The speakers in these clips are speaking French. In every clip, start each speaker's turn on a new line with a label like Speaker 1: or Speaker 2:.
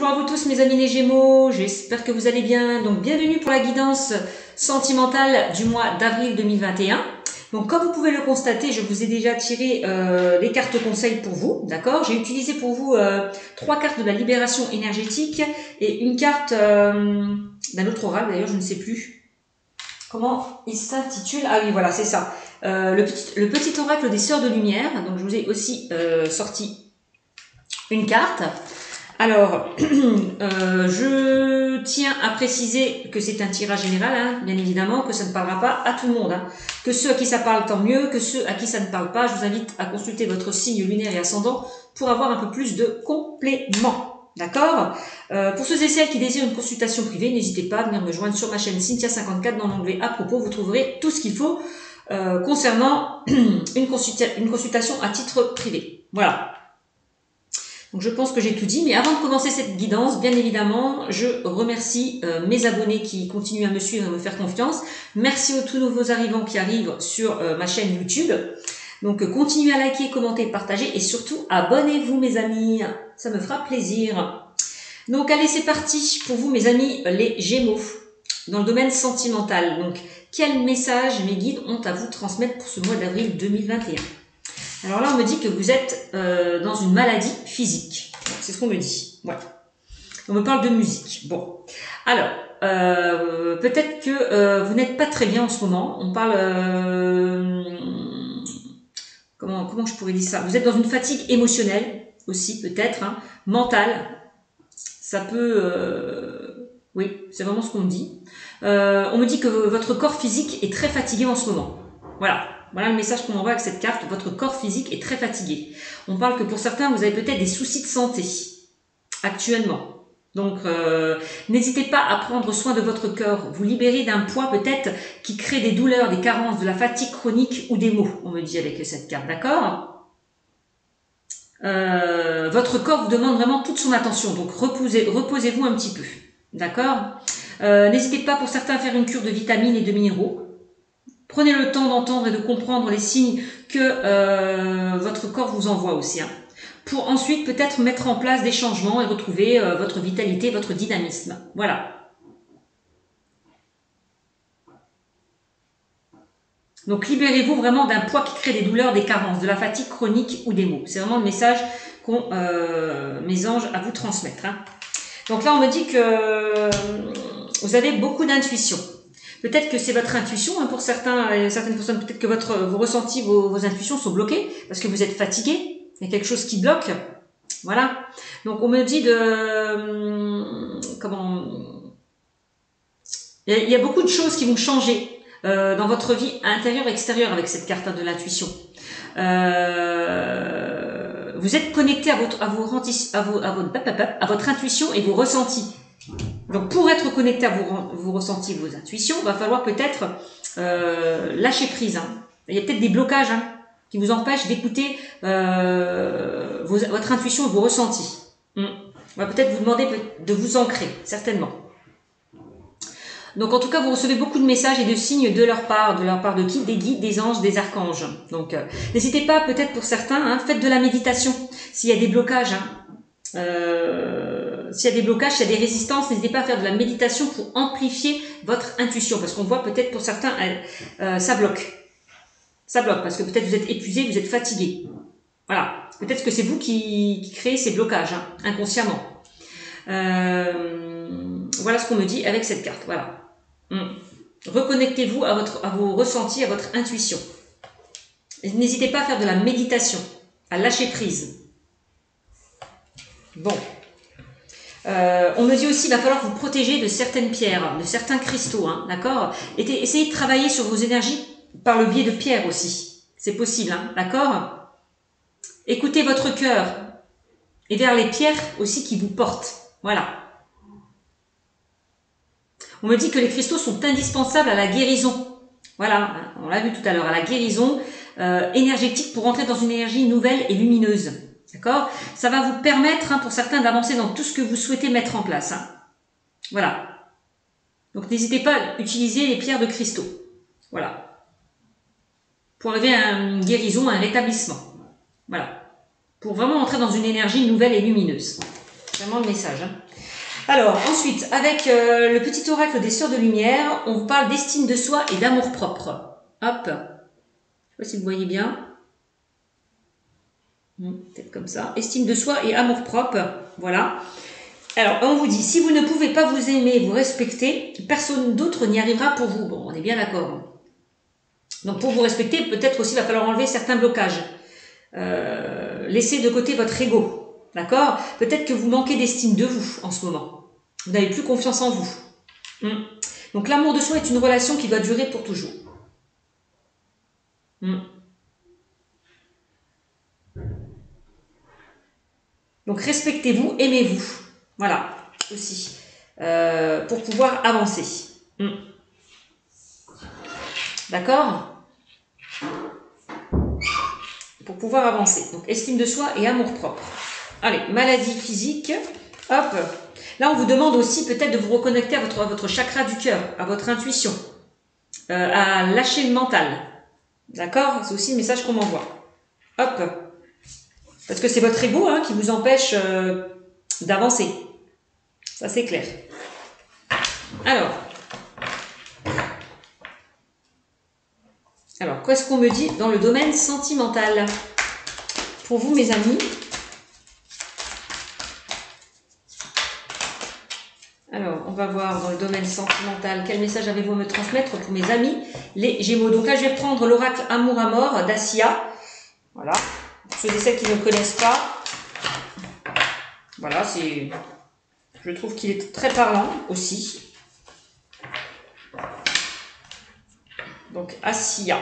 Speaker 1: Bonjour à vous tous mes amis les Gémeaux, j'espère que vous allez bien. Donc bienvenue pour la guidance sentimentale du mois d'avril 2021. Donc comme vous pouvez le constater, je vous ai déjà tiré les cartes conseils pour vous, d'accord. J'ai utilisé pour vous 3 cartes de la libération énergétique et une carte d'un autre oracle, d'ailleurs je ne sais plus comment il s'intitule. Ah oui voilà c'est ça, le petit oracle des Sœurs de Lumière. Donc je vous ai aussi sorti une carte. Alors, je tiens à préciser que c'est un tirage général, hein, bien évidemment, que ça ne parlera pas à tout le monde. Hein. Que ceux à qui ça parle, tant mieux. Que ceux à qui ça ne parle pas, je vous invite à consulter votre signe lunaire et ascendant pour avoir un peu plus de compléments. D'accord. Pour ceux et celles qui désirent une consultation privée, n'hésitez pas à venir me joindre sur ma chaîne Cynthia54 dans l'onglet à propos. Vous trouverez tout ce qu'il faut concernant une consultation à titre privé. Voilà. Donc je pense que j'ai tout dit, mais avant de commencer cette guidance, bien évidemment, je remercie mes abonnés qui continuent à me suivre et à me faire confiance. Merci aux tout nouveaux arrivants qui arrivent sur ma chaîne YouTube. Donc continuez à liker, commenter, partager et surtout abonnez-vous mes amis, ça me fera plaisir. Donc allez, c'est parti pour vous mes amis les Gémeaux, dans le domaine sentimental. Donc quel message mes guides ont à vous transmettre pour ce mois d'avril 2021 ? Alors là, on me dit que vous êtes dans une maladie physique. C'est ce qu'on me dit. Ouais. On me parle de musique. Bon. Alors, peut-être que vous n'êtes pas très bien en ce moment. On parle... comment je pourrais dire ça? Vous êtes dans une fatigue émotionnelle aussi, peut-être, hein, mentale. Ça peut... oui, c'est vraiment ce qu'on me dit. On me dit que votre corps physique est très fatigué en ce moment. Voilà. Voilà le message qu'on m'envoie avec cette carte. Votre corps physique est très fatigué. On parle que pour certains, vous avez peut-être des soucis de santé actuellement. Donc, n'hésitez pas à prendre soin de votre cœur. Vous libérez d'un poids peut-être qui crée des douleurs, des carences, de la fatigue chronique ou des maux, on me dit avec cette carte, d'accord. Votre corps vous demande vraiment toute son attention. Donc, reposez-vous un petit peu, d'accord. N'hésitez pas pour certains à faire une cure de vitamines et de minéraux. Prenez le temps d'entendre et de comprendre les signes que votre corps vous envoie aussi, hein, pour ensuite peut-être mettre en place des changements et retrouver votre vitalité, votre dynamisme. Voilà. Donc libérez-vous vraiment d'un poids qui crée des douleurs, des carences, de la fatigue chronique ou des maux. C'est vraiment le message qu'ont mes anges à vous transmettre. Hein. Donc là, on me dit que vous avez beaucoup d'intuition. Peut-être que c'est votre intuition, hein, pour certaines personnes, peut-être que vos ressentis, vos intuitions sont bloquées parce que vous êtes fatigué, il y a quelque chose qui bloque, voilà. Donc on me dit il y a beaucoup de choses qui vont changer dans votre vie intérieure et extérieure avec cette carte, hein, de l'intuition. Vous êtes connecté à votre intuition et vos ressentis. Donc, pour être connecté à vos ressentis, vos intuitions, il va falloir peut-être lâcher prise. Hein. Il y a peut-être des blocages, hein, qui vous empêchent d'écouter votre intuition et vos ressentis. On va peut-être vous demander de vous ancrer, certainement. Donc, en tout cas, vous recevez beaucoup de messages et de signes de leur part. De leur part de qui? Des guides, des anges, des archanges. Donc, n'hésitez pas, peut-être pour certains, hein, faites de la méditation. S'il y a des blocages, hein, s'il y a des blocages, s'il y a des résistances, n'hésitez pas à faire de la méditation pour amplifier votre intuition. Parce qu'on voit peut-être pour certains, ça bloque. Ça bloque parce que peut-être vous êtes épuisé, vous êtes fatigué. Voilà. Peut-être que c'est vous qui créez ces blocages, hein, inconsciemment. Voilà ce qu'on me dit avec cette carte. Voilà. Reconnectez-vous à vos ressentis, à votre intuition. N'hésitez pas à faire de la méditation, à lâcher prise. Bon. On me dit aussi qu'il va falloir vous protéger de certaines pierres, de certains cristaux, hein, d'accord. Essayez de travailler sur vos énergies par le biais de pierres aussi. C'est possible, hein, d'accord. Écoutez votre cœur et vers les pierres aussi qui vous portent. Voilà. On me dit que les cristaux sont indispensables à la guérison. Voilà, on l'a vu tout à l'heure, à la guérison énergétique pour entrer dans une énergie nouvelle et lumineuse. D'accord? Ça va vous permettre, hein, pour certains, d'avancer dans tout ce que vous souhaitez mettre en place. Hein. Voilà. Donc, n'hésitez pas à utiliser les pierres de cristaux. Voilà. Pour arriver à une guérison, à un rétablissement. Voilà. Pour vraiment entrer dans une énergie nouvelle et lumineuse. C'est vraiment le message. Hein. Alors, ensuite, avec le petit oracle des Sœurs de Lumière, on vous parle d'estime de soi et d'amour-propre. Hop. Je ne sais pas si vous voyez bien. Peut-être comme ça. Estime de soi et amour-propre. Voilà. Alors, on vous dit, si vous ne pouvez pas vous aimer, vous respecter, personne d'autre n'y arrivera pour vous. Bon, on est bien d'accord. Donc, pour vous respecter, peut-être aussi, il va falloir enlever certains blocages. Laissez de côté votre ego. D'accord? Peut-être que vous manquez d'estime de vous en ce moment. Vous n'avez plus confiance en vous. Donc, l'amour de soi est une relation qui doit durer pour toujours. Donc, respectez-vous, aimez-vous. Voilà, aussi. Pour pouvoir avancer. D'accord? Pour pouvoir avancer. Donc, estime de soi et amour-propre. Allez, maladie physique. Hop. Là, on vous demande aussi peut-être de vous reconnecter à votre chakra du cœur, à votre intuition, à lâcher le mental. D'accord? C'est aussi le message qu'on m'envoie. Hop. Parce que c'est votre ego qui vous empêche d'avancer. Ça, c'est clair. Alors, qu'est-ce qu'on me dit dans le domaine sentimental? Pour vous, mes amis. Alors, on va voir dans le domaine sentimental, quel message avez-vous à me transmettre pour mes amis, les Gémeaux. Donc là, je vais prendre l'oracle Amour à mort d'Assia. Voilà. Pour ceux et celles qui ne connaissent pas. Voilà, je trouve qu'il est très parlant aussi. Donc, Assia.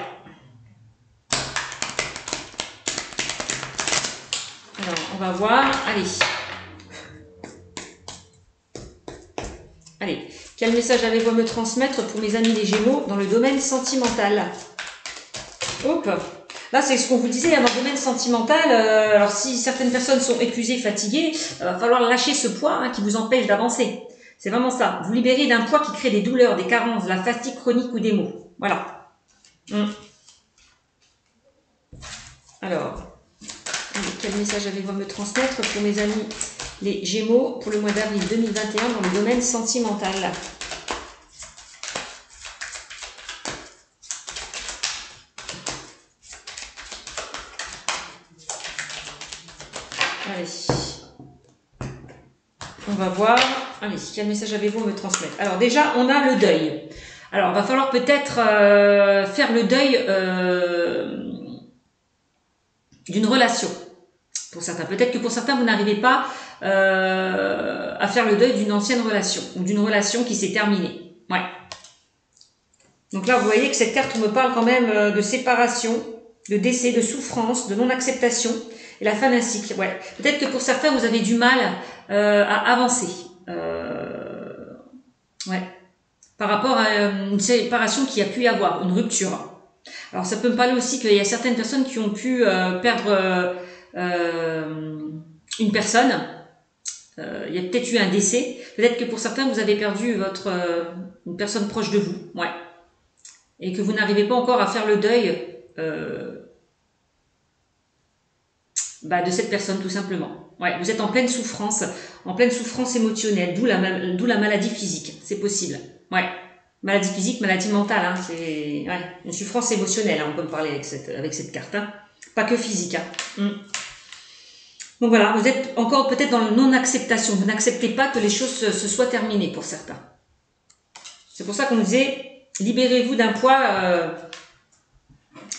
Speaker 1: Alors, on va voir. Allez, quel message avez-vous à me transmettre pour mes amis les Gémeaux dans le domaine sentimental? Hop. Là, c'est ce qu'on vous disait, dans le domaine sentimental. Alors, si certaines personnes sont épuisées, fatiguées, il va falloir lâcher ce poids qui vous empêche d'avancer. C'est vraiment ça. Vous libérez d'un poids qui crée des douleurs, des carences, de la fatigue chronique ou des maux. Voilà. Alors, quel message avez-vous à me transmettre pour mes amis les Gémeaux pour le mois d'avril 2021 dans le domaine sentimental? Allez. On va voir. Allez, quel message avez-vous à me transmettre? Alors déjà, on a le deuil. Alors, il va falloir peut-être faire le deuil d'une relation. Pour certains. Peut-être que pour certains, vous n'arrivez pas à faire le deuil d'une ancienne relation ou d'une relation qui s'est terminée. Ouais. Donc là, vous voyez que cette carte me parle quand même de séparation, de décès, de souffrance, de non-acceptation et la fin d'un cycle. Ouais. Peut-être que pour certains, vous avez du mal à avancer. Ouais. Par rapport à une séparation qu'il y a pu y avoir, une rupture. Alors ça peut me parler aussi qu'il y a certaines personnes qui ont pu perdre une personne. Il y a peut-être eu un décès. Peut-être que pour certains, vous avez perdu une personne proche de vous. Ouais. Et que vous n'arrivez pas encore à faire le deuil de cette personne, tout simplement. Ouais, vous êtes en pleine souffrance émotionnelle, d'où la maladie physique. C'est possible. Ouais. Maladie physique, maladie mentale, c'est une souffrance émotionnelle, on peut me parler avec cette carte. Pas que physique. Donc voilà, vous êtes encore peut-être dans la non-acceptation. Vous n'acceptez pas que les choses se soient terminées pour certains. C'est pour ça qu'on nous disait, libérez-vous d'un poids.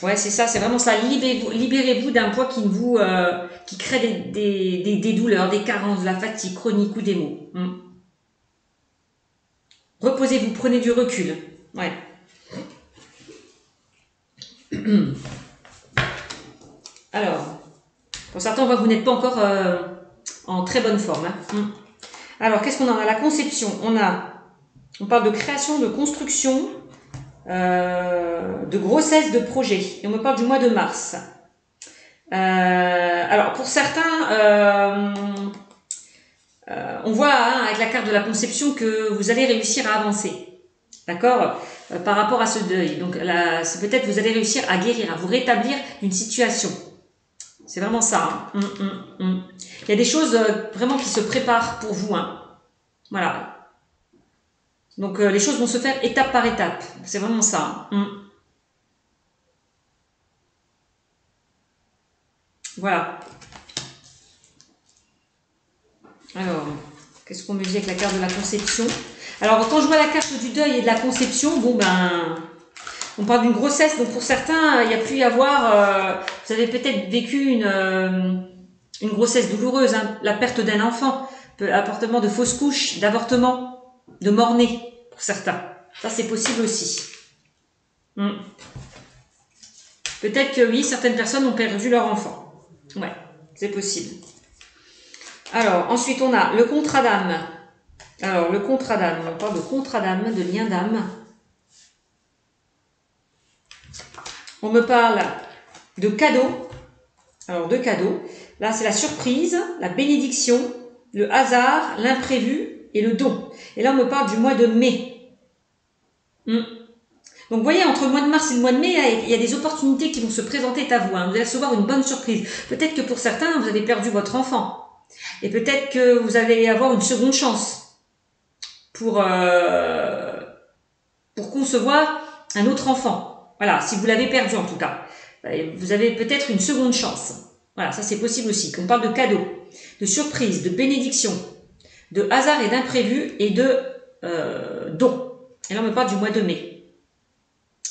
Speaker 1: Ouais, c'est ça, c'est vraiment ça. Libérez-vous d'un poids qui crée des douleurs, des carences, de la fatigue chronique ou des maux. Reposez-vous, prenez du recul. Ouais. Alors, pour certains, on voit que vous n'êtes pas encore en très bonne forme. Alors, qu'est-ce qu'on a? On a la conception. On parle de création, de construction, de grossesse, de projet. Et on me parle du mois de mars. Alors, pour certains, on voit avec la carte de la conception que vous allez réussir à avancer. D'accord, par rapport à ce deuil. Donc là, c'est peut-être vous allez réussir à guérir, à vous rétablir d'une situation. C'est vraiment ça. Il y a des choses vraiment qui se préparent pour vous. Voilà. Donc les choses vont se faire étape par étape. C'est vraiment ça. Voilà. Alors, qu'est-ce qu'on me dit avec la carte de la conception? Alors, quand je vois la carte du deuil et de la conception, bon ben, on parle d'une grossesse. Donc pour certains, il y a pu y avoir, vous avez peut-être vécu une grossesse douloureuse, hein, la perte d'un enfant, apportement de fausses couches, d'avortement, de mort-né pour certains. Ça, c'est possible aussi. Peut-être que oui, certaines personnes ont perdu leur enfant. Ouais, c'est possible. Alors, ensuite, on a le contrat d'âme. Alors, le contrat d'âme, on parle de contrat d'âme, de lien d'âme. On me parle de cadeaux. Alors, de cadeaux. Là, c'est la surprise, la bénédiction, le hasard, l'imprévu et le don. Et là, on me parle du mois de mai. Donc, vous voyez, entre le mois de mars et le mois de mai, il y a des opportunités qui vont se présenter à vous. Vous allez recevoir une bonne surprise. Peut-être que pour certains, vous avez perdu votre enfant. Et peut-être que vous allez avoir une seconde chance pour concevoir un autre enfant. Voilà, si vous l'avez perdu en tout cas. Vous avez peut-être une seconde chance. Voilà, ça c'est possible aussi. On parle de cadeaux, de surprises, de bénédictions, de hasard et d'imprévu et de dons. Et là on me parle du mois de mai.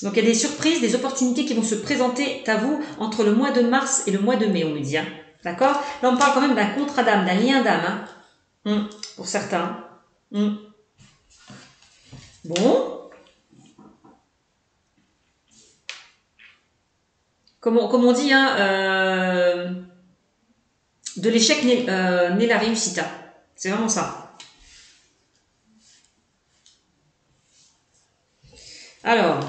Speaker 1: Donc il y a des surprises, des opportunités qui vont se présenter à vous entre le mois de mars et le mois de mai, on me dit. Hein. D'accord? Là on parle quand même d'un contrat d'âme, d'un lien d'âme. Hein. Pour certains. Bon. Comme on dit, hein, de l'échec naît la réussite. Hein. C'est vraiment ça. Alors,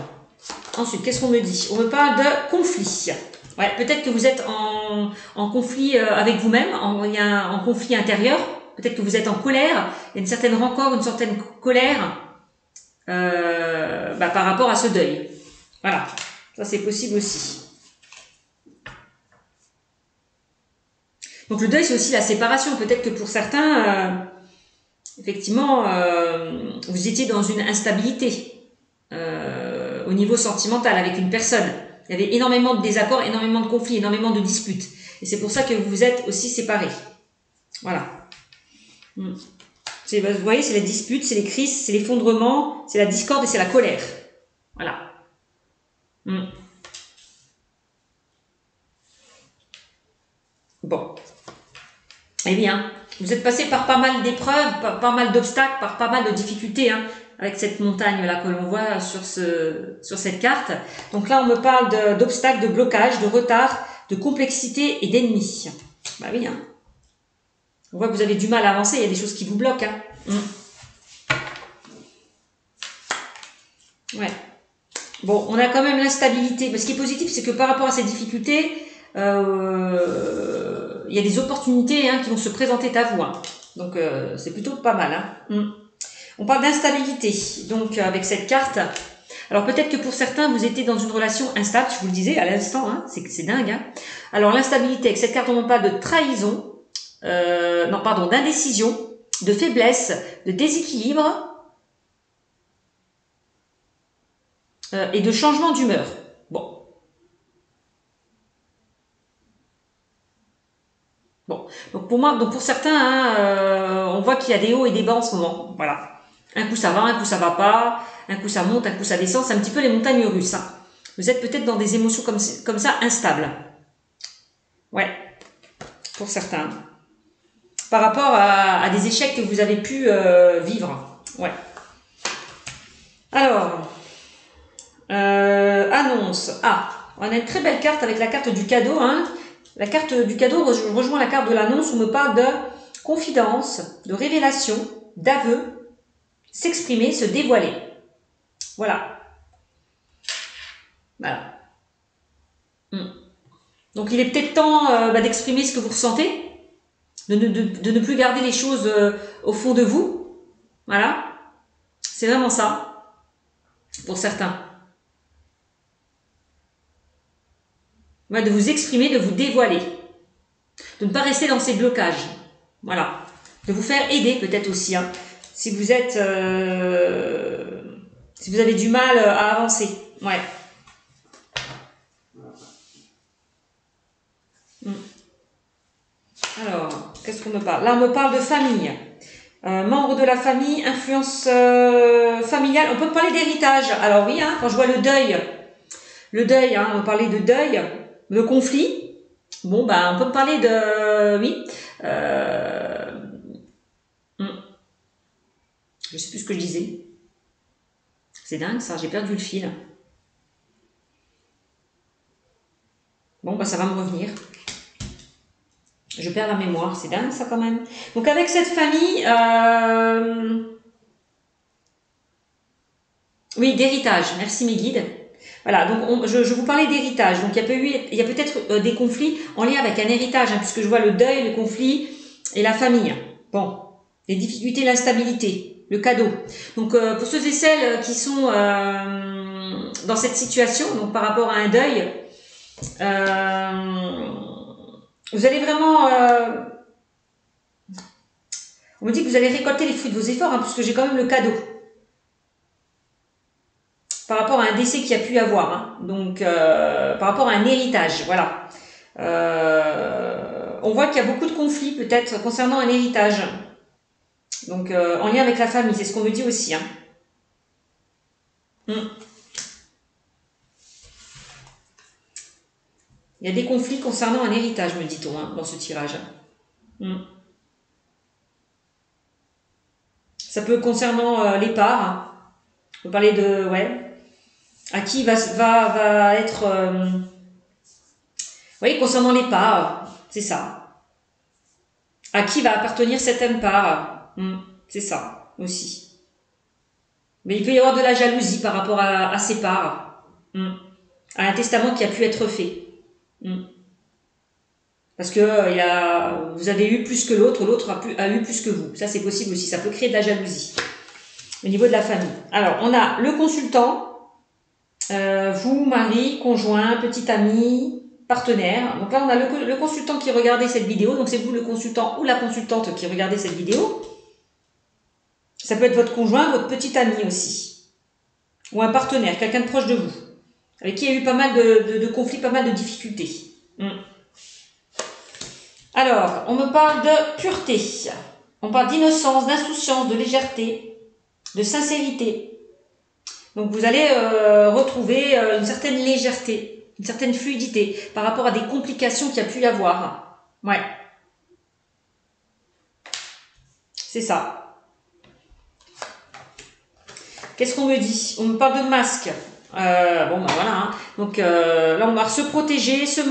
Speaker 1: ensuite, qu'est-ce qu'on me dit? On me parle de conflit. Ouais, peut-être que vous êtes en conflit avec vous-même, il y a un conflit intérieur. Peut-être que vous êtes en colère. Il y a une certaine rancœur, une certaine colère par rapport à ce deuil. Voilà, ça c'est possible aussi. Donc le deuil, c'est aussi la séparation. Peut-être que pour certains, effectivement, vous étiez dans une instabilité au niveau sentimental avec une personne. Il y avait énormément de désaccords, énormément de conflits, énormément de disputes. Et c'est pour ça que vous vous êtes aussi séparés. Voilà. Vous voyez, c'est la dispute, c'est les crises, c'est l'effondrement, c'est la discorde et c'est la colère. Voilà. Bon. Eh bien, vous êtes passé par pas mal d'épreuves, par pas mal d'obstacles, par pas mal de difficultés, hein, avec cette montagne-là que l'on voit sur cette carte. Donc là, on me parle d'obstacles, de blocages, de retard, de complexité et d'ennemis. Bah oui, hein. On voit que vous avez du mal à avancer, il y a des choses qui vous bloquent. Hein. Ouais. Bon, on a quand même l'instabilité. Mais ce qui est positif, c'est que par rapport à ces difficultés, il y a des opportunités qui vont se présenter à vous. Hein. Donc, c'est plutôt pas mal. Hein. On parle d'instabilité, donc avec cette carte. Alors, peut-être que pour certains, vous étiez dans une relation instable, je vous le disais à l'instant, hein, c'est dingue. Hein. Alors, l'instabilité, avec cette carte, on parle de trahison, d'indécision, de faiblesse, de déséquilibre et de changement d'humeur. Bon, donc pour certains, on voit qu'il y a des hauts et des bas en ce moment. Voilà. Un coup ça va, un coup ça va pas, un coup ça monte, un coup ça descend. C'est un petit peu les montagnes russes. Hein. Vous êtes peut-être dans des émotions comme ça, instables. Ouais, pour certains. Par rapport à des échecs que vous avez pu vivre. Ouais. Alors, annonce. Ah, on a une très belle carte avec la carte du cadeau. Hein. La carte du cadeau rejoint la carte de l'annonce. On me parle de confidence, de révélation, d'aveu, s'exprimer, se dévoiler. Voilà. Voilà. Donc il est peut-être temps d'exprimer ce que vous ressentez, de ne plus garder les choses au fond de vous. Voilà. C'est vraiment ça, pour certains. Ouais, de vous exprimer, de vous dévoiler. De ne pas rester dans ces blocages. Voilà. De vous faire aider peut-être aussi. Hein. si vous êtes, si vous avez du mal à avancer. Ouais. Alors, qu'est-ce qu'on me parle? Là, on me parle de famille. Membre de la famille, influence familiale. On peut me parler d'héritage. Alors oui, hein, quand je vois le deuil, hein, on va parler de deuil, de conflit. Bon, bah, on peut me parler de, oui. Je sais plus ce que je disais. C'est dingue ça, j'ai perdu le fil. Bon, bah, ça va me revenir. Je perds la mémoire, c'est dingue ça quand même. Donc avec cette famille, oui, d'héritage. Merci mes guides. Voilà, donc je vous parlais d'héritage. Donc il y a peut-être des conflits en lien avec un héritage, hein, puisque je vois le deuil, le conflit et la famille. Bon, les difficultés, l'instabilité, le cadeau. Donc pour ceux et celles qui sont dans cette situation, donc par rapport à un deuil, vous allez vraiment... on me dit que vous allez récolter les fruits de vos efforts, hein, puisque j'ai quand même le cadeau. Par rapport à un décès qu'il y a pu y avoir. Hein. Donc, par rapport à un héritage, voilà. On voit qu'il y a beaucoup de conflits, peut-être, concernant un héritage. Donc, en lien avec la famille, c'est ce qu'on me dit aussi. Hein. Il y a des conflits concernant un héritage, me dit-on, hein, dans ce tirage. Ça peut concernant les parts. Hein. On peut parler de... Ouais. À qui va être... oui, concernant les parts, c'est ça. À qui va appartenir certaines parts, c'est ça aussi. Mais il peut y avoir de la jalousie par rapport à ces parts, à un testament qui a pu être fait. Parce que vous avez eu plus que l'autre, l'autre a eu plus que vous. Ça, c'est possible aussi. Ça peut créer de la jalousie au niveau de la famille. Alors, on a le consultant, vous, mari, conjoint, petit ami, partenaire. Donc là, on a le consultant qui regardait cette vidéo. Donc, c'est vous, le consultant ou la consultante qui regardez cette vidéo. Ça peut être votre conjoint, votre petit ami aussi. Ou un partenaire, quelqu'un de proche de vous. Avec qui il y a eu pas mal de conflits, pas mal de difficultés. Alors, on me parle de pureté. On parle d'innocence, d'insouciance, de légèreté, de sincérité. Donc, vous allez retrouver une certaine légèreté, une certaine fluidité par rapport à des complications qu'il y a pu y avoir. Ouais. C'est ça. Qu'est-ce qu'on me dit? On me parle de masque. Bon, ben voilà. Hein. Donc, là, on va se protéger, se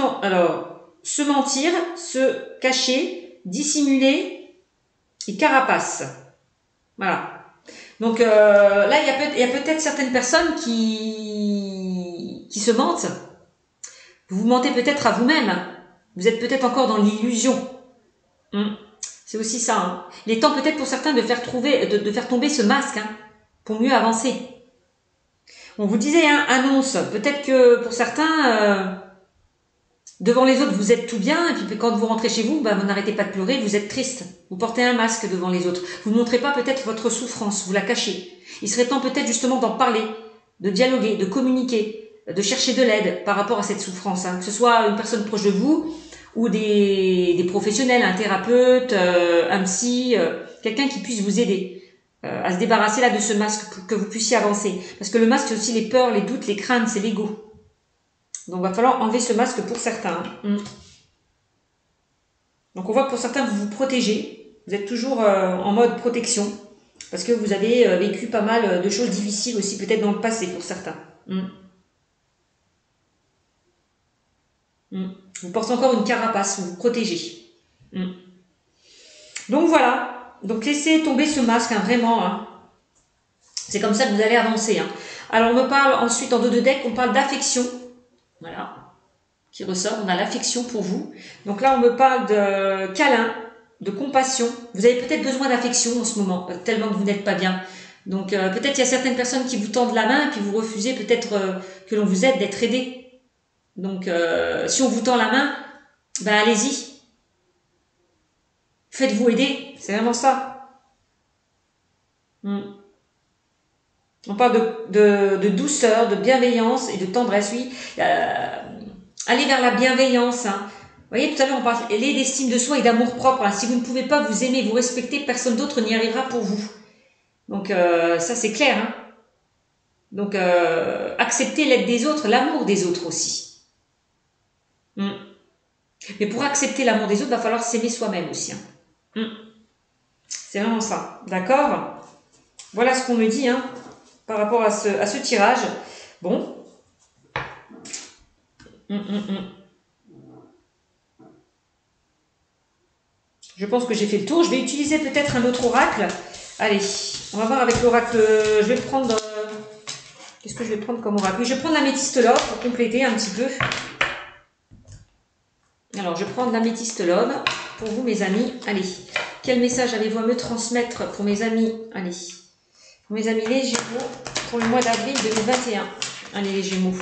Speaker 1: mentir, se cacher, dissimuler et carapace. Voilà. Donc là, il y a peut-être certaines personnes qui se mentent. Vous vous mentez peut-être à vous-même. Vous êtes peut-être encore dans l'illusion. C'est aussi ça. Hein. Il est temps peut-être pour certains de faire tomber ce masque pour mieux avancer. On vous disait, annonce. Peut-être que pour certains... devant les autres, vous êtes tout bien, et puis quand vous rentrez chez vous, vous n'arrêtez pas de pleurer, vous êtes triste. Vous portez un masque devant les autres. Vous ne montrez pas peut-être votre souffrance, vous la cachez. Il serait temps peut-être justement d'en parler, de dialoguer, de communiquer, de chercher de l'aide par rapport à cette souffrance. Que ce soit une personne proche de vous, ou des professionnels, un thérapeute, un psy, quelqu'un qui puisse vous aider à se débarrasser là de ce masque pour que vous puissiez avancer. Parce que le masque, c'est aussi les peurs, les doutes, les craintes, c'est l'ego. Donc, il va falloir enlever ce masque pour certains. Donc, on voit que pour certains, vous vous protégez. Vous êtes toujours en mode protection. Parce que vous avez vécu pas mal de choses difficiles aussi, peut-être dans le passé pour certains. Vous portez encore une carapace, vous vous protégez. Donc, voilà. Donc, laissez tomber ce masque, vraiment. C'est comme ça que vous allez avancer. Alors, on me parle ensuite, en dos de deck, on parle d'affection. Voilà, qui ressort, on a l'affection pour vous. Donc là, on me parle de câlin, de compassion. Vous avez peut-être besoin d'affection en ce moment, tellement que vous n'êtes pas bien. Donc peut-être il y a certaines personnes qui vous tendent la main, puis vous refusez peut-être que l'on vous aide, d'être aidé. Donc si on vous tend la main, allez-y. Faites-vous aider, c'est vraiment ça. Hmm. On parle de douceur, de bienveillance et de tendresse, oui. Aller vers la bienveillance. Hein. Vous voyez, tout à l'heure, on parlait d'estime de soi et d'amour propre. Hein. Si vous ne pouvez pas vous aimer, vous respecter, personne d'autre n'y arrivera pour vous. Donc, ça, c'est clair. Hein. Donc, accepter l'aide des autres, l'amour des autres aussi. Hmm. Mais pour accepter l'amour des autres, il va falloir s'aimer soi-même aussi. Hein. Hmm. C'est vraiment ça. D'accord? Voilà ce qu'on me dit, hein. Par rapport à ce tirage. Bon. Je pense que j'ai fait le tour. Je vais utiliser peut-être un autre oracle. Allez, on va voir avec l'oracle. Je vais prendre... Qu'est-ce que je vais prendre comme oracle? Je vais prendre l'améthyste love pour compléter un petit peu. Alors, je vais prendre l'améthyste love pour vous, mes amis. Allez, quel message avez-vous à me transmettre pour mes amis? Allez, pour mes amis les Gémeaux, pour le mois d'avril 2021. Allez, les Gémeaux.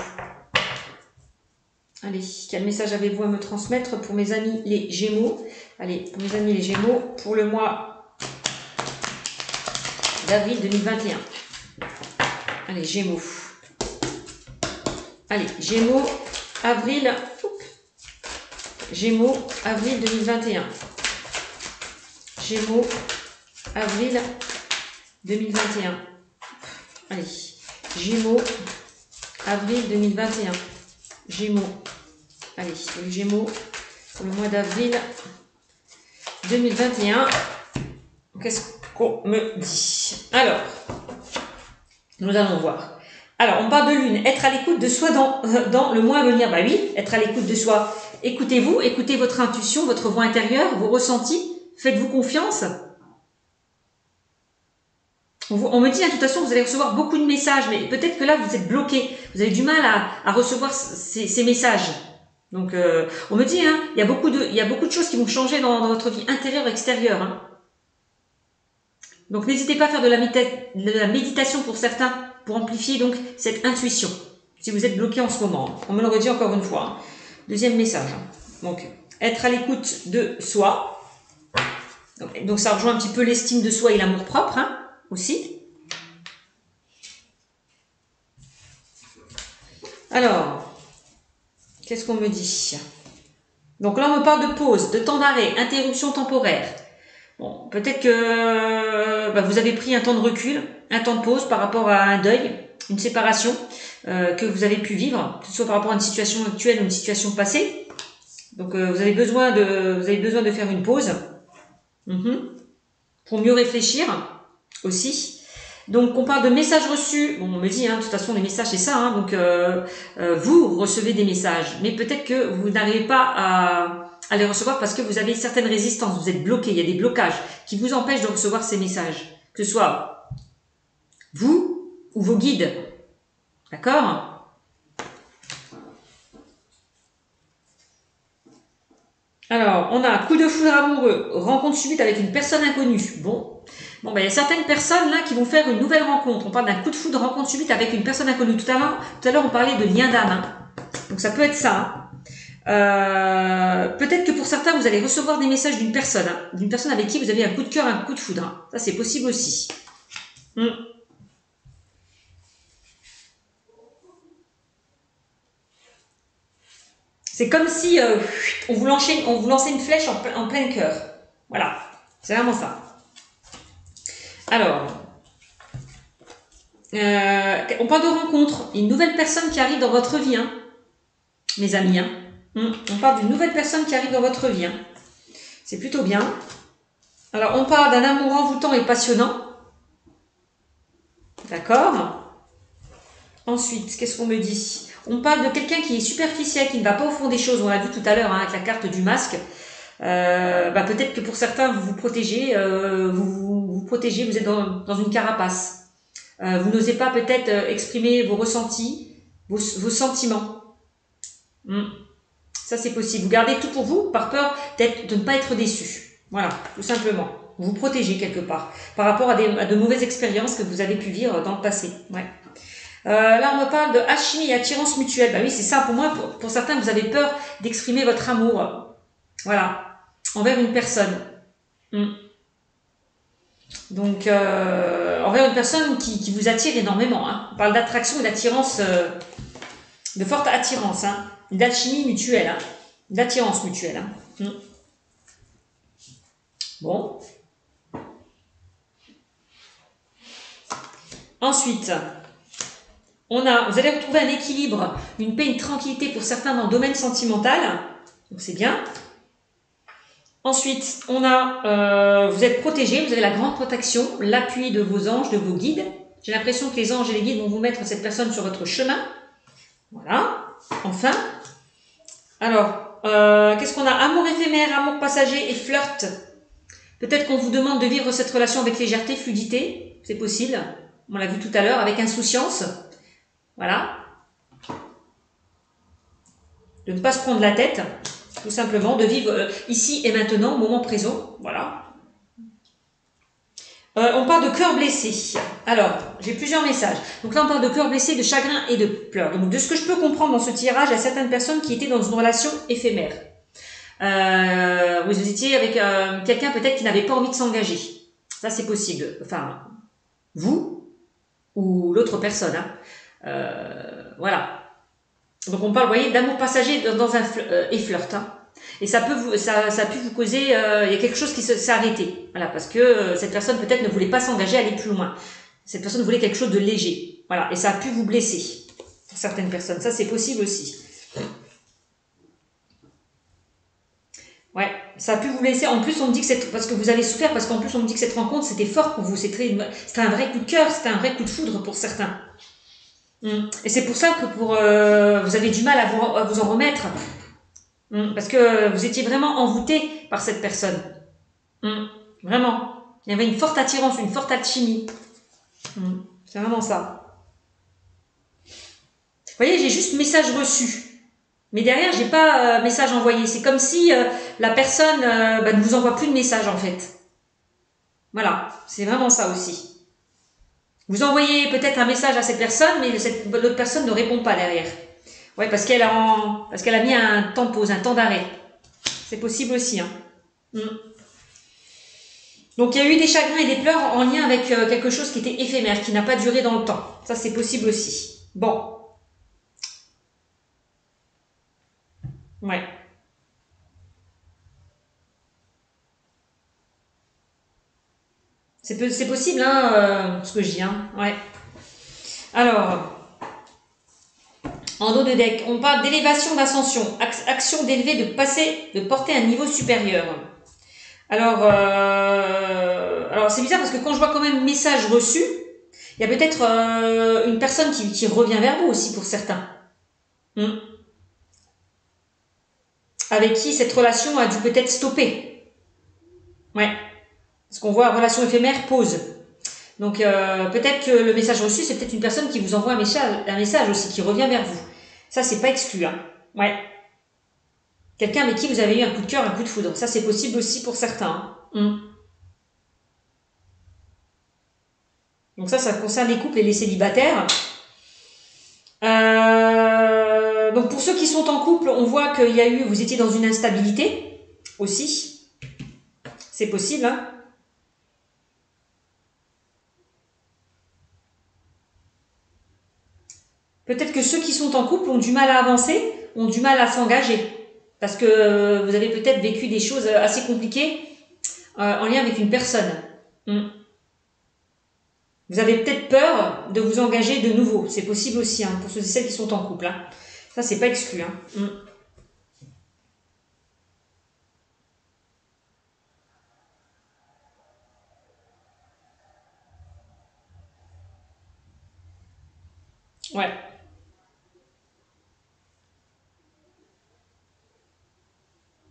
Speaker 1: Allez, quel message avez-vous à me transmettre pour mes amis les Gémeaux? Allez, pour mes amis les Gémeaux, pour le mois d'avril 2021. Allez, Gémeaux. Allez, Gémeaux, avril. Gémeaux, avril 2021. Gémeaux, avril 2021. Allez, Gémeaux, avril 2021. Gémeaux. Allez, les Gémeaux, pour le mois d'avril 2021. Qu'est-ce qu'on me dit? Alors, nous allons voir. Alors, on parle de lune. Être à l'écoute de soi dans le mois à venir. Bah oui, être à l'écoute de soi. Écoutez-vous, écoutez votre intuition, votre voix intérieure, vos ressentis. Faites-vous confiance. On me dit, hein, de toute façon, vous allez recevoir beaucoup de messages, mais peut-être que là, vous êtes bloqué. Vous avez du mal à recevoir ces messages. Donc, on me dit, hein, il y a beaucoup de choses qui vont changer dans votre vie intérieure et extérieure. Hein. Donc, n'hésitez pas à faire de la méditation pour certains, pour amplifier donc cette intuition. Si vous êtes bloqué en ce moment, on me le redit encore une fois. Hein. Deuxième message. Hein. Donc, être à l'écoute de soi. Donc, ça rejoint un petit peu l'estime de soi et l'amour propre, hein, aussi. Alors, qu'est-ce qu'on me dit? Donc là, on me parle de pause, de temps d'arrêt, interruption temporaire. Bon, peut-être que vous avez pris un temps de recul, un temps de pause par rapport à un deuil, une séparation que vous avez pu vivre, que ce soit par rapport à une situation actuelle ou une situation passée. Donc, vous avez besoin de faire une pause pour mieux réfléchir aussi. Donc, on parle de messages reçus. Bon, on me dit, hein, de toute façon, les messages, c'est ça. Hein, donc, vous recevez des messages. Mais peut-être que vous n'arrivez pas à les recevoir parce que vous avez certaines résistances. Vous êtes bloqué. Il y a des blocages qui vous empêchent de recevoir ces messages. Que ce soit vous ou vos guides. D'accord? Alors, on a un coup de foudre amoureux, rencontre subite avec une personne inconnue. Bon, il y a certaines personnes là qui vont faire une nouvelle rencontre. On parle d'un coup de foudre, rencontre subite avec une personne inconnue. Tout à l'heure, on parlait de lien d'âme. Hein. Donc, ça peut être ça. Hein. Peut-être que pour certains, vous allez recevoir des messages d'une personne avec qui vous avez un coup de cœur, un coup de foudre. Hein. Ça, c'est possible aussi. C'est comme si on vous lançait une flèche en plein cœur. Voilà, c'est vraiment ça. Alors, on parle de rencontre. Une nouvelle personne qui arrive dans votre vie, hein, mes amis. Hein. On parle d'une nouvelle personne qui arrive dans votre vie. Hein. C'est plutôt bien. Alors, on parle d'un amour envoûtant et passionnant. D'accord. Ensuite, qu'est-ce qu'on me dit? On parle de quelqu'un qui est superficiel, qui ne va pas au fond des choses. On l'a vu tout à l'heure hein, avec la carte du masque. Peut-être que pour certains, vous vous protégez, vous protégez, vous êtes dans une carapace. Vous n'osez pas peut-être exprimer vos ressentis, vos sentiments. Ça, c'est possible. Vous gardez tout pour vous par peur de ne pas être déçu. Voilà, tout simplement. Vous vous protégez quelque part par rapport à de mauvaises expériences que vous avez pu vivre dans le passé. Ouais. Là, on me parle de alchimie et attirance mutuelle. Oui, c'est ça. Pour moi, pour certains, vous avez peur d'exprimer votre amour. Voilà. Envers une personne. Donc, envers une personne qui vous attire énormément. Hein. On parle d'attraction et d'attirance, de forte attirance, hein. D'alchimie mutuelle, hein. D'attirance mutuelle. Hein. Bon. Ensuite, vous allez retrouver un équilibre, une paix, une tranquillité pour certains dans le domaine sentimental. Donc c'est bien. Ensuite, vous êtes protégé, vous avez la grande protection, l'appui de vos anges, de vos guides. J'ai l'impression que les anges et les guides vont vous mettre cette personne sur votre chemin. Voilà. Enfin. Alors, qu'est-ce qu'on a? Amour éphémère, amour passager et flirt. Peut-être qu'on vous demande de vivre cette relation avec légèreté, fluidité. C'est possible. On l'a vu tout à l'heure, avec insouciance. Voilà. De ne pas se prendre la tête. Tout simplement, de vivre ici et maintenant, au moment présent. Voilà. On parle de cœur blessé. Alors, j'ai plusieurs messages. Donc là, on parle de cœur blessé, de chagrin et de pleurs. Donc, de ce que je peux comprendre dans ce tirage, il y a certaines personnes qui étaient dans une relation éphémère. Vous étiez avec quelqu'un peut-être qui n'avait pas envie de s'engager. Ça, c'est possible. Enfin, vous ou l'autre personne. Hein. Voilà. Donc on parle, vous voyez, d'amour passager dans un et flirt. Hein. Et ça a pu vous causer, il y a quelque chose qui s'est arrêté. Voilà, parce que cette personne peut-être ne voulait pas s'engager, aller plus loin. Cette personne voulait quelque chose de léger. Voilà, et ça a pu vous blesser pour certaines personnes. Ça, c'est possible aussi. Ouais, ça a pu vous blesser. En plus, on me dit que c'est parce que vous avez souffert, parce qu'en plus, on me dit que cette rencontre, c'était fort pour vous. C'était un vrai coup de cœur, c'était un vrai coup de foudre pour certains. Et c'est pour ça que vous avez du mal à vous en remettre. Parce que vous étiez vraiment envoûté par cette personne. Vraiment. Il y avait une forte attirance, une forte alchimie. C'est vraiment ça. Vous voyez, j'ai juste message reçu. Mais derrière, j'ai pas message envoyé. C'est comme si la personne ne vous envoie plus de message en fait. Voilà. C'est vraiment ça aussi. Vous envoyez peut-être un message à cette personne, mais l'autre personne ne répond pas derrière. Ouais, parce qu'elle a mis un temps de pause, un temps d'arrêt. C'est possible aussi. Hein. Donc, il y a eu des chagrins et des pleurs en lien avec quelque chose qui était éphémère, qui n'a pas duré dans le temps. Ça, c'est possible aussi. Bon. Ouais. C'est possible, hein, ce que je dis. Hein. Ouais. Alors... En dos de deck, on parle d'élévation, d'ascension, action d'élever, de porter à un niveau supérieur. Alors c'est bizarre parce que quand je vois quand même message reçu, il y a peut-être une personne qui revient vers vous aussi pour certains. Avec qui cette relation a dû peut-être stopper. Ouais. Parce qu'on voit relation éphémère, pause. Donc peut-être que le message reçu, c'est peut-être une personne qui vous envoie un message aussi, qui revient vers vous. Ça, c'est pas exclu. Hein. Ouais. Quelqu'un avec qui vous avez eu un coup de cœur, un coup de foudre. Ça, c'est possible aussi pour certains. Donc ça concerne les couples et les célibataires. Donc pour ceux qui sont en couple, on voit qu'il y a eu, vous étiez dans une instabilité aussi. C'est possible. Hein. Peut-être que ceux qui sont en couple ont du mal à avancer, ont du mal à s'engager. Parce que vous avez peut-être vécu des choses assez compliquées en lien avec une personne. Vous avez peut-être peur de vous engager de nouveau. C'est possible aussi, hein, pour ceux et celles qui sont en couple. Hein. Ça, c'est pas exclu. Hein. Ouais.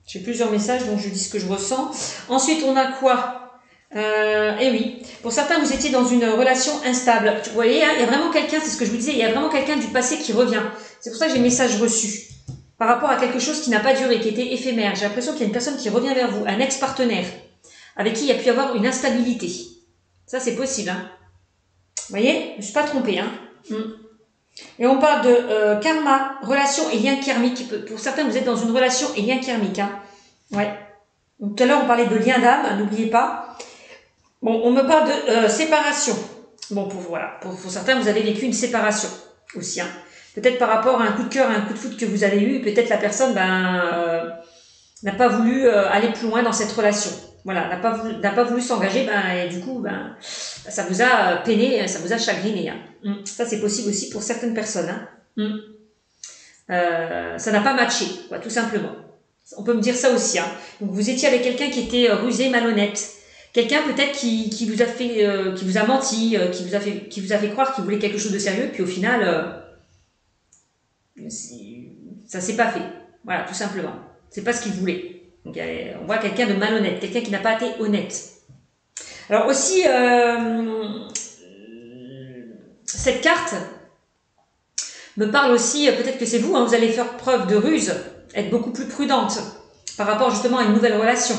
Speaker 1: J'ai plusieurs messages, donc je dis ce que je ressens. Ensuite, on a quoi Eh oui, pour certains, vous étiez dans une relation instable. Vous voyez, hein, il y a vraiment quelqu'un, c'est ce que je vous disais, il y a vraiment quelqu'un du passé qui revient. C'est pour ça que j'ai le message reçu. Par rapport à quelque chose qui n'a pas duré, qui était éphémère. J'ai l'impression qu'il y a une personne qui revient vers vous, un ex-partenaire, avec qui il y a pu y avoir une instabilité. Ça, c'est possible. Hein. Vous voyez, je ne me suis pas trompée. Hein. Et on parle de karma, relation et lien karmique. Pour certains, vous êtes dans une relation et lien karmique. Hein. Ouais. Donc, tout à l'heure, on parlait de lien d'âme, n'oubliez pas. Bon, on me parle de séparation. Bon, voilà, pour certains, vous avez vécu une séparation aussi. Hein. Peut-être par rapport à un coup de cœur, à un coup de foudre que vous avez eu, peut-être la personne n'a pas voulu aller plus loin dans cette relation. Voilà, n'a pas voulu s'engager, et du coup, ça vous a peiné, ça vous a chagriné. Hein. Ça, c'est possible aussi pour certaines personnes. Hein. Ça n'a pas matché, quoi, tout simplement. On peut me dire ça aussi. Hein. Donc, vous étiez avec quelqu'un qui était rusé, malhonnête. Quelqu'un peut-être qui vous a fait, qui vous a menti, qui vous a fait croire qu'il voulait quelque chose de sérieux, puis au final, ça s'est pas fait. Voilà, tout simplement. C'est pas ce qu'il voulait. Donc, on voit quelqu'un de malhonnête, quelqu'un qui n'a pas été honnête. Alors aussi, cette carte me parle aussi, peut-être que c'est vous, hein, vous allez faire preuve de ruse, être beaucoup plus prudente par rapport justement à une nouvelle relation.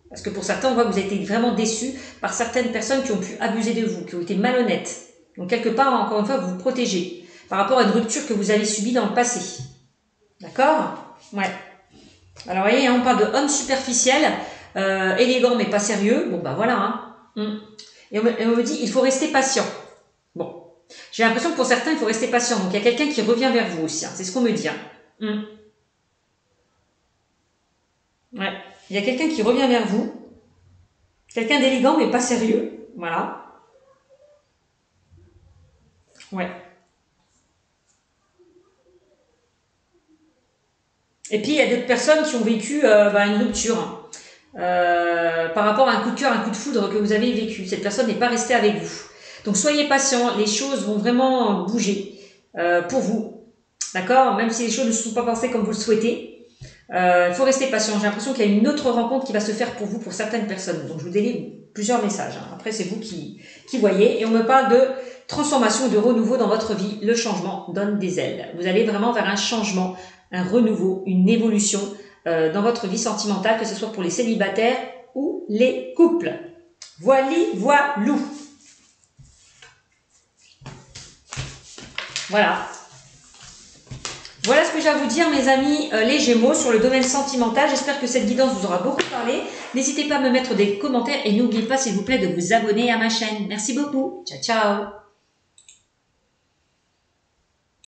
Speaker 1: Parce que pour certains, on voit que vous avez été vraiment déçus par certaines personnes qui ont pu abuser de vous, qui ont été malhonnêtes. Donc quelque part, encore une fois, vous vous protégez par rapport à une rupture que vous avez subie dans le passé. D'accord? Ouais. Alors, vous voyez, on parle de homme superficiel, élégant mais pas sérieux. Bon, voilà. Hein. Et on me dit, il faut rester patient. Bon. J'ai l'impression que pour certains, il faut rester patient. Donc, il y a quelqu'un qui revient vers vous aussi. Hein. C'est ce qu'on me dit. Hein. Ouais. Il y a quelqu'un qui revient vers vous. Quelqu'un d'élégant mais pas sérieux. Voilà. Ouais. Et puis, il y a d'autres personnes qui ont vécu une rupture par rapport à un coup de cœur, un coup de foudre que vous avez vécu. Cette personne n'est pas restée avec vous. Donc, soyez patient. Les choses vont vraiment bouger pour vous. D'accord? Même si les choses ne sont pas passées comme vous le souhaitez. Il faut rester patient. J'ai l'impression qu'il y a une autre rencontre qui va se faire pour vous, pour certaines personnes. Donc, je vous délivre plusieurs messages. Hein. Après, c'est vous qui voyez. Et on me parle de transformation, de renouveau dans votre vie. Le changement donne des ailes. Vous allez vraiment vers un changement, un renouveau, une évolution dans votre vie sentimentale, que ce soit pour les célibataires ou les couples. Voilou. Voilà. Voilà ce que j'ai à vous dire, mes amis, les Gémeaux, sur le domaine sentimental. J'espère que cette guidance vous aura beaucoup parlé. N'hésitez pas à me mettre des commentaires et n'oubliez pas, s'il vous plaît, de vous abonner à ma chaîne. Merci beaucoup. Ciao, ciao.